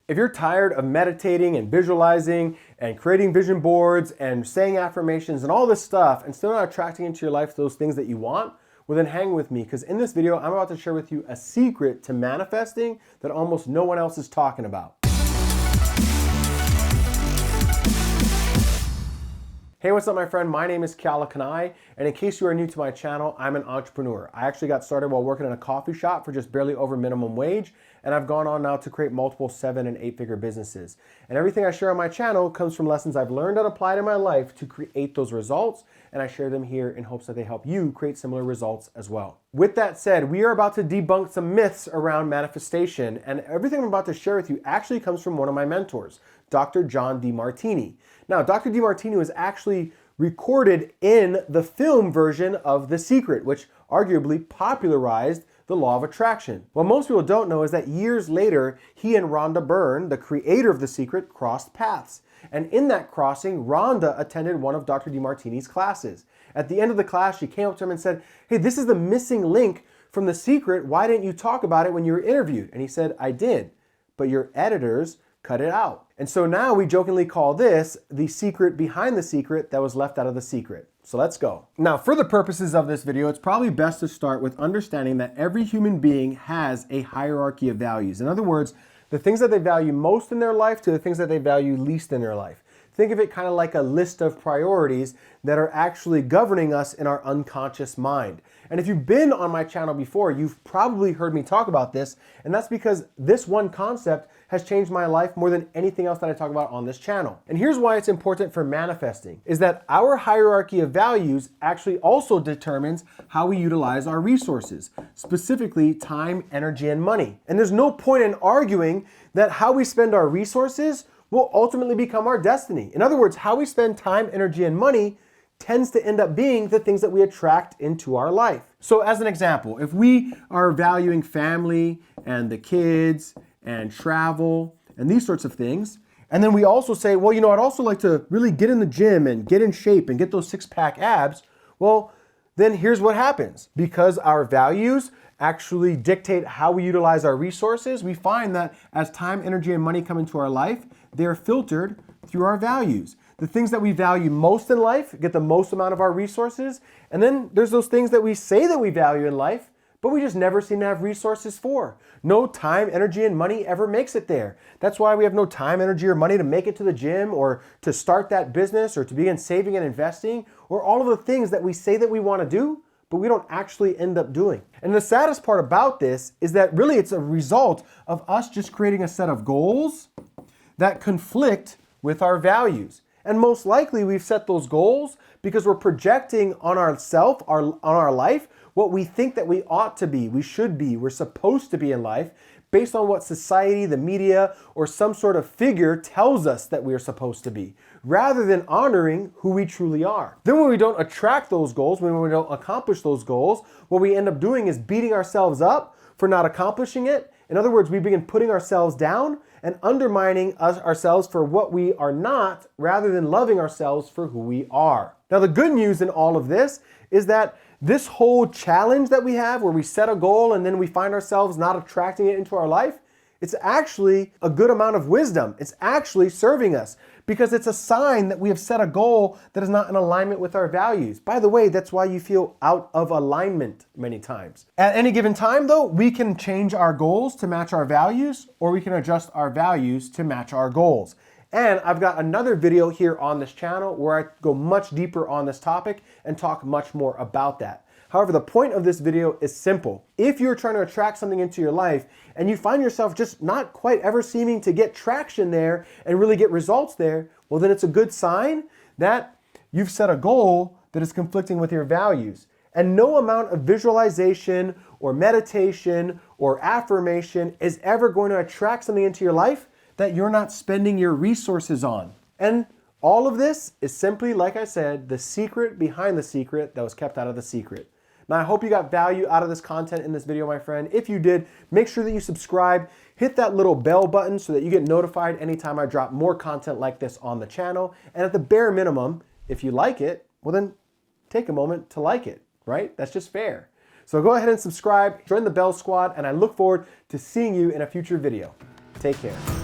If you're tired of meditating and visualizing and creating vision boards and saying affirmations and all this stuff and still not attracting into your life those things that you want, well then hang with me, because in this video, I'm about to share with you a secret to manifesting that almost no one else is talking about. Hey, what's up my friend? My name is Keala Kanae, and in case you are new to my channel, I'm an entrepreneur. I actually got started while working in a coffee shop for just barely over minimum wage, and I've gone on now to create multiple 7- and 8-figure businesses. And everything I share on my channel comes from lessons I've learned and applied in my life to create those results, and I share them here in hopes that they help you create similar results as well. With that said, we are about to debunk some myths around manifestation, and everything I'm about to share with you actually comes from one of my mentors, Dr. John Demartini. Now, Dr. Demartini was actually recorded in the film version of The Secret, which arguably popularized the law of attraction. What most people don't know is that years later, he and Rhonda Byrne, the creator of The Secret, crossed paths. And in that crossing, Rhonda attended one of Dr. Demartini's classes. At the end of the class, she came up to him and said, "Hey, this is the missing link from The Secret. Why didn't you talk about it when you were interviewed?" And he said, "I did, but your editors cut it out." And so now we jokingly call this the secret behind the secret that was left out of The Secret. So let's go. Now, for the purposes of this video, it's probably best to start with understanding that every human being has a hierarchy of values. In other words, the things that they value most in their life to the things that they value least in their life. Think of it kind of like a list of priorities that are actually governing us in our unconscious mind. And if you've been on my channel before, you've probably heard me talk about this, and that's because this one concept has changed my life more than anything else that I talk about on this channel. And here's why it's important for manifesting, is that our hierarchy of values actually also determines how we utilize our resources, specifically time, energy, and money. And there's no point in arguing that how we spend our resources will ultimately become our destiny. In other words, how we spend time, energy, and money tends to end up being the things that we attract into our life. So as an example, if we are valuing family and the kids and travel and these sorts of things, and then we also say, well, you know, I'd also like to really get in the gym and get in shape and get those six-pack abs, well, then here's what happens. Because our values actually dictate how we utilize our resources, we find that as time, energy, and money come into our life, they're filtered through our values. The things that we value most in life get the most amount of our resources, and then there's those things that we say that we value in life, but we just never seem to have resources for. No time, energy, and money ever makes it there. That's why we have no time, energy, or money to make it to the gym or to start that business or to begin saving and investing or all of the things that we say that we want to do, but we don't actually end up doing. And the saddest part about this is that really it's a result of us just creating a set of goals that conflict with our values. And most likely we've set those goals because we're projecting on ourself, on our life, what we think that we ought to be, we should be, we're supposed to be in life based on what society, the media, or some sort of figure tells us that we're supposed to be, rather than honoring who we truly are. Then when we don't attract those goals, when we don't accomplish those goals, what we end up doing is beating ourselves up for not accomplishing it. In other words, we begin putting ourselves down and undermining ourselves for what we are not, rather than loving ourselves for who we are. Now, the good news in all of this is that this whole challenge that we have, where we set a goal and then we find ourselves not attracting it into our life, it's actually a good amount of wisdom. It's actually serving us because it's a sign that we have set a goal that is not in alignment with our values. By the way, that's why you feel out of alignment many times. At any given time though, we can change our goals to match our values, or we can adjust our values to match our goals. And I've got another video here on this channel where I go much deeper on this topic and talk much more about that. However, the point of this video is simple. If you're trying to attract something into your life and you find yourself just not quite ever seeming to get traction there and really get results there, well, then it's a good sign that you've set a goal that is conflicting with your values. And no amount of visualization or meditation or affirmation is ever going to attract something into your life that you're not spending your resources on. And all of this is simply, like I said, the secret behind the secret that was kept out of the secret. Now, I hope you got value out of this content in this video, my friend. If you did, make sure that you subscribe, hit that little bell button so that you get notified anytime I drop more content like this on the channel. And at the bare minimum, if you like it, well then take a moment to like it, right? That's just fair. So go ahead and subscribe, join the Bell Squad, and I look forward to seeing you in a future video. Take care.